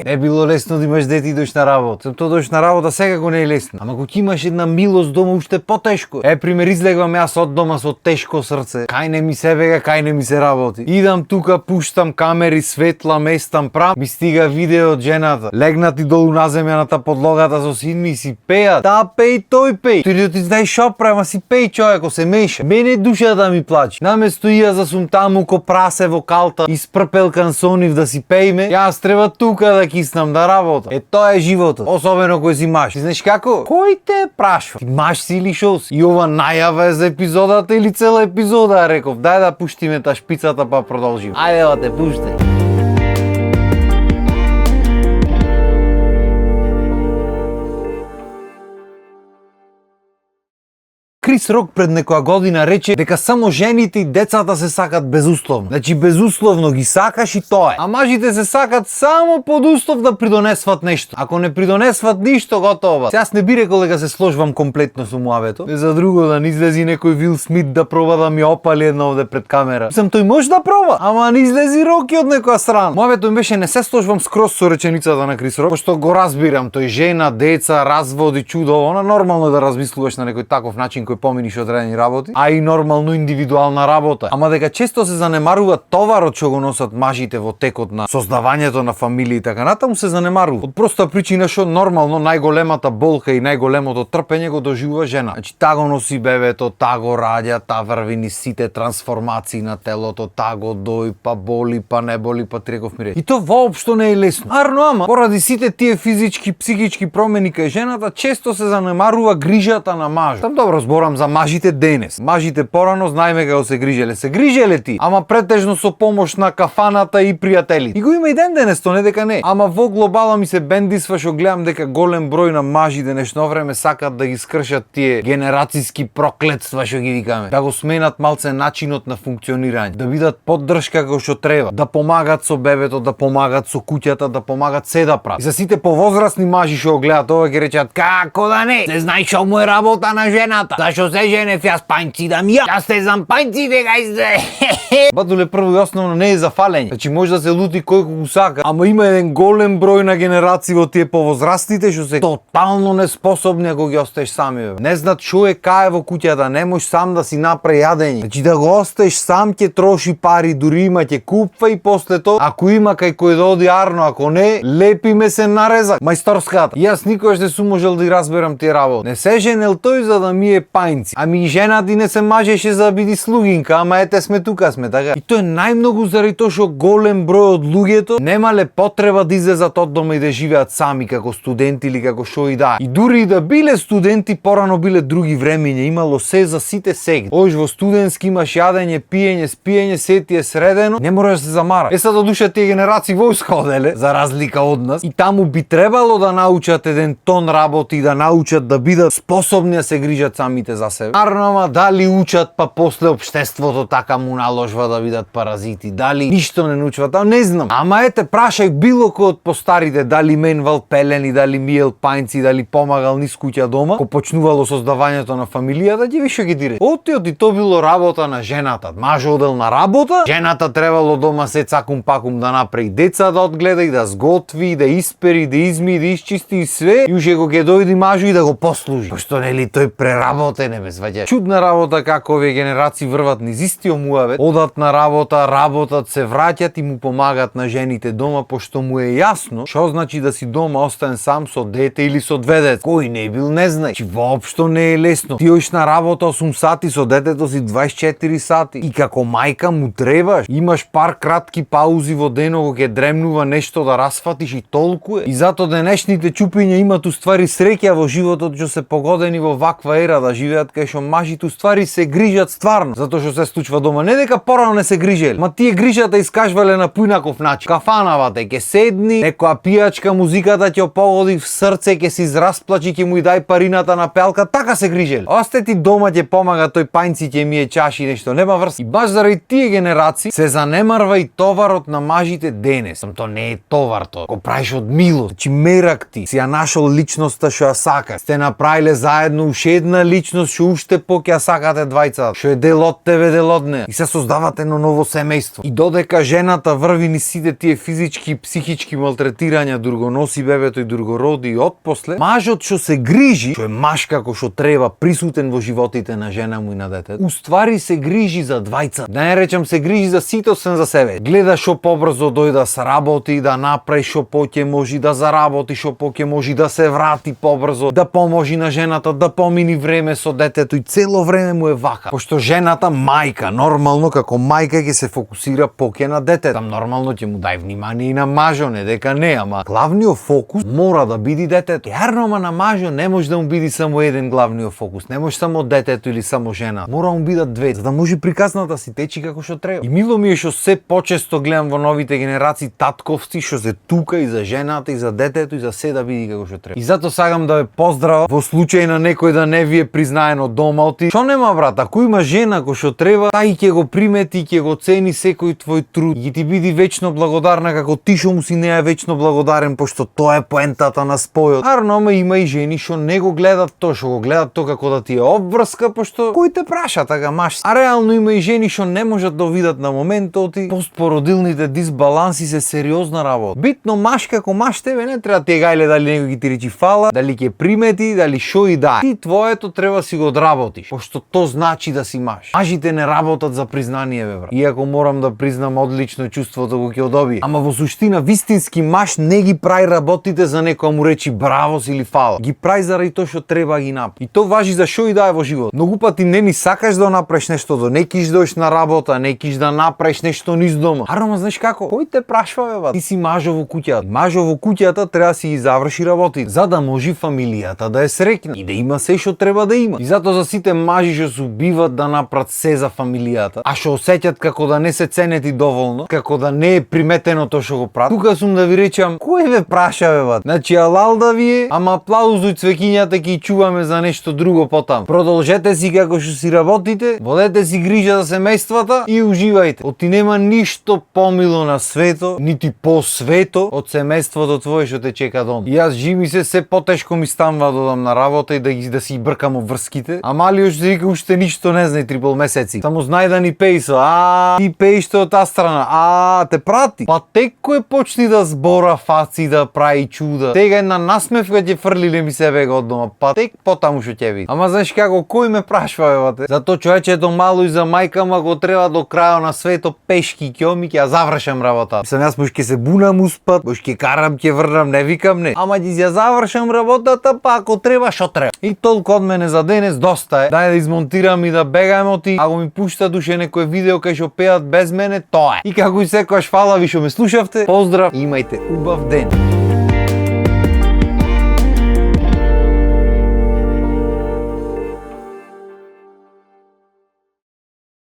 Не било лесно да имаш дете и дојш на работа. Тоа дојш на работа секако не е лесно. Ама кога имаш една милост дома уште потешко. Пример излегвам јас од дома со тешко срце. Кај не ми се бега, кај не ми се работи. Идам тука, пуштам камери, светла, местам прам, ми стига видео од жената. Легнати долу на земјаната подлогата со син ми си пеат. Та пеј, тој пеј. Тој ти знаеш шо правам, си пеј човеко, се меша. Мене душата ми плаче. Наместо ја за сум таму ко прасе во калта, испрпел кансонив да си пејме, јас треба тука да киснам да работам. Тоа е животот. Особено кој си маж. Ти знаеш како? Кој те прашва? Ти маж си или шо си? И ова најава е за епизодата или цела епизода, реков. Дај да пуштиме та шпицата па продолжиме. Ајде да те пуште. Крис Рок пред некоја година рече дека само жените и децата се сакат безусловно. Значи безусловно ги сакаш и тоа е. А мажите се сакат само под услов да придонесват нешто. Ако не придонесват ништо, готово. Јас не би рекол дека се сложвам комплетно со муавето. Не за друго да не излези некој Вил Смит да проба да ми опали едно овде пред камера. Мислам тој може да проба, ама не излези Роки од некоја страна. Муавето ми беше не се сложвам скроз со реченицата на Крис Рок, пошто го разбирам, тој жена, деца, разводи, чудо, она нормално е да размислуваш на некој таков начин кој поминиш одредени работи, а и нормално индивидуална работа. Ама дека често се занемарува товарот што го носат мажите во текот на создавањето на фамилија и така натаму се занемарува. Од проста причина што нормално најголемата болка и најголемото трпење го доживува жена. Значи та го носи бебето, та го раѓа, та врви низ сите трансформации на телото, та го дои, па боли, па не боли, па треков ми рече. И тоа воопшто не е лесно. Арно, ама поради сите тие физички, психички промени кај жената, често се занемарува грижата на мажот. Там добро зборам за мажите денес. Мажите порано знаеме како се грижеле. Се грижеле ти, ама претежно со помош на кафаната и пријатели. И го има и ден денес, то не дека не. Ама во глобала ми се бендисва што гледам дека голем број на мажи денешно време сакат да ги скршат тие генерацијски проклетства што ги викаме. Да го сменат малце начинот на функционирање, да бидат поддршка како што треба, да помагат со бебето, да помагат со куќата, да помагат се да прават. И за сите повозрасни мажи што го гледаат ова ќе речат како да не? Не знаеш што му е работа на жената. Зашо се женев јас пањци да ми јас те знам пањци дека изде. Батуле, прво и основно не е за фалење. Значи може да се лути кој го сака, ама има еден голем број на генерации во тие повозрастните што се тотално неспособни ако ги остеш сами. Не знаат што е кај во куќата, не можеш сам да си направи јадење. Значи да го остеш сам ќе троши пари, дури има ќе купва и после тоа ако има кај кој да оди арно, ако не, лепиме се нарезак. Мајсторската. Јас никогаш не сум можел да разберам тие работи. Не се женел тој за да ми е пајнци. Ами и жена ти не се мажеше за да биде слугинка, ама ете сме тука сме, така. И тоа е најмногу заради тоа што голем број од луѓето немале потреба да излезат од дома и да живеат сами како студенти или како што и да. И дури и да биле студенти, порано биле други времиња, имало се за сите сег. Ош во студентски имаш јадење, пиење, спиење, се ти е средено, не можеш да се замара. Е сега душа тие генерации војска оделе, за разлика од нас, и таму би требало да научат еден тон работи и да научат да бидат способни да се грижат самите за себе. Ама дали учат, па после општеството така му наложва да бидат паразити, дали ништо не научват, не знам. Ама ете, прашај било кој од постарите, дали менвал пелени, дали миел пајнци, дали помагал низ куќа дома, ко почнувало создавањето на фамилијата, ќе више ги дире. Отиот и то било работа на жената. Маж одел на работа, жената требало дома се цакум пакум да направи деца да одгледа и да сготви, да испери, да изми, да исчисти и све, и уште го ќе дојде мажу и да го послужи. Пошто нели тој преработен е без ваѓа. Чудна работа како овие генерации врват низ истиот муавет, одат на работа, работат, се враќат и му помагат на жените дома, пошто му е јасно што значи да си дома остан сам со дете или со две деца. Кој не бил не знае. Чи воопшто не е лесно. Ти оиш на работа 8 сати, со детето си 24 сати. И како мајка му требаш. Имаш пар кратки паузи во денот кога ќе дремнува нешто да расфатиш и толку е. И зато денешните чупиња имат уствари среќа во животот што се погодени во ваква ера да живеат кај што мажите уствари се грижат стварно, затоа што се случува дома. Не дека порано не се грижеле, ма тие грижата искажвале на поинаков начин. Кафанавате ќе седни, некоја пијачка музиката ќе погоди в срце, ќе се израсплачи, ќе му и дај парината на пелка, така се грижеле. Осте ти дома ќе помага тој пајнци ќе мие чаши нешто, нема врз. И баш заради тие генерации се занемарва и товарот на мажите денес. Тоа не е товар тоа. Го правиш од милост. Значи мерак ти си ја нашол личноста што ја сакаш. Сте направиле заедно уште една личност заедно што уште поќе сакате двајцата, што е дел од тебе, дел од неа, и се создавате едно ново семејство. И додека жената врви низ сите тие физички и психички малтретирања, дур го носи бебето и дур го роди и отпосле, мажот што се грижи, што е маж како што треба, присутен во животите на жена му и на детето, уствари се грижи за двајца. Да не речам се грижи за сите освен за себе. Гледа што побрзо дојда се работи, да направи што поќе може, да заработи што поќе може, да се врати побрзо, да поможи на жената, да помини време со детето, и цело време му е вака. Пошто жената мајка, нормално како мајка ќе се фокусира поќе на детето. Там нормално ќе му дај внимание и на мажо, не дека не, ама главниот фокус мора да биде детето. Јарно, ама на мажо не може да му биде само еден главниот фокус, не може само детето или само жена. Мора му бидат две, за да може приказната си течи како што треба. И мило ми е што се почесто гледам во новите генерации татковци што се тука и за жената и за детето и за се да биде како што треба. И затоа сакам да ве поздравам во случај на некој да не ви е признаено дома оти. Што нема брат, ако има жена кој што треба, тај ќе го примети, ќе го цени секој твој труд и ти биде вечно благодарна како ти што му си неа вечно благодарен, пошто тоа е поентата на спојот. Арно, има и жени што не го гледат тоа, што го гледат тоа како да ти е обврска, пошто кој те праша така маш. А реално има и жени што не можат да видат на моментот и постпородилните дисбаланси се сериозна работа. Битно маш како маш тебе не треба ти гајле дали некој ќе ти речи фала, дали ќе примети, дали шо и да. Ти твоето треба си го одработиш, пошто то значи да си маш. Мажите не работат за признание, бе брат. Иако морам да признам одлично чувството го ќе одобие. Ама во суштина вистински маж не ги прави работите за некој му речи браво или фала. Ги прави заради тоа што треба ги направи. И то важи за шо и да е во живот. Многу пати не ни сакаш да направиш нешто, да не киш дојш на работа, не киш да направиш нешто низ дома. Арно, знаеш како? Кој те прашва, бе, ти си мажо во куќата. Мажо во куќата треба да си ги заврши работите, за да може фамилијата да е среќна и да има се што треба да има. И затоа за сите мажи што се убиват да направат се за фамилијата, а што осеќат како да не се ценети доволно, како да не е приметено тоа што го прават, тука сум да ви речам, кој ве праша, бе, бат? Значи алал да ви е, ама аплауз од цвеќињата ќе чуваме за нешто друго потам. Продолжете си како што си работите, водете си грижа за семејствата и уживајте. Оти нема ништо помило на свето, нити по-свето од семејството твое што те чека дом. И јас жими се потешко ми станува да одам на работа и да си бркам обврските. А малиот што вика уште ништо не знае 3,5 месеци. Само знај да ни пејсо. Ти пејште од таа страна. Те прати. Па тек кој почни да збора фаци, да прави чуда. Тега една насмевка ќе фрлиле ми себе го од дома. Па тек потаму што ќе види. Ама знаеш како, кој ме прашва, бе, затоа човечето мало и за мајка ма го треба до крајот на свето пешки ќе ја завршам работа. Мислам, јас може ќе се бунам успат, може ќе карам, ќе врнам, не викам не. Ама ќе ја завршам работата, па ако треба, шо треба. И толку од мене за денес, доста е. Дај да измонтирам и да бегаем оти. Ако ми пуштат уште некој видео кај што пеат без мене, тоа е. И како и секогаш, фала ви што ме слушавте. Поздрав, имајте убав ден.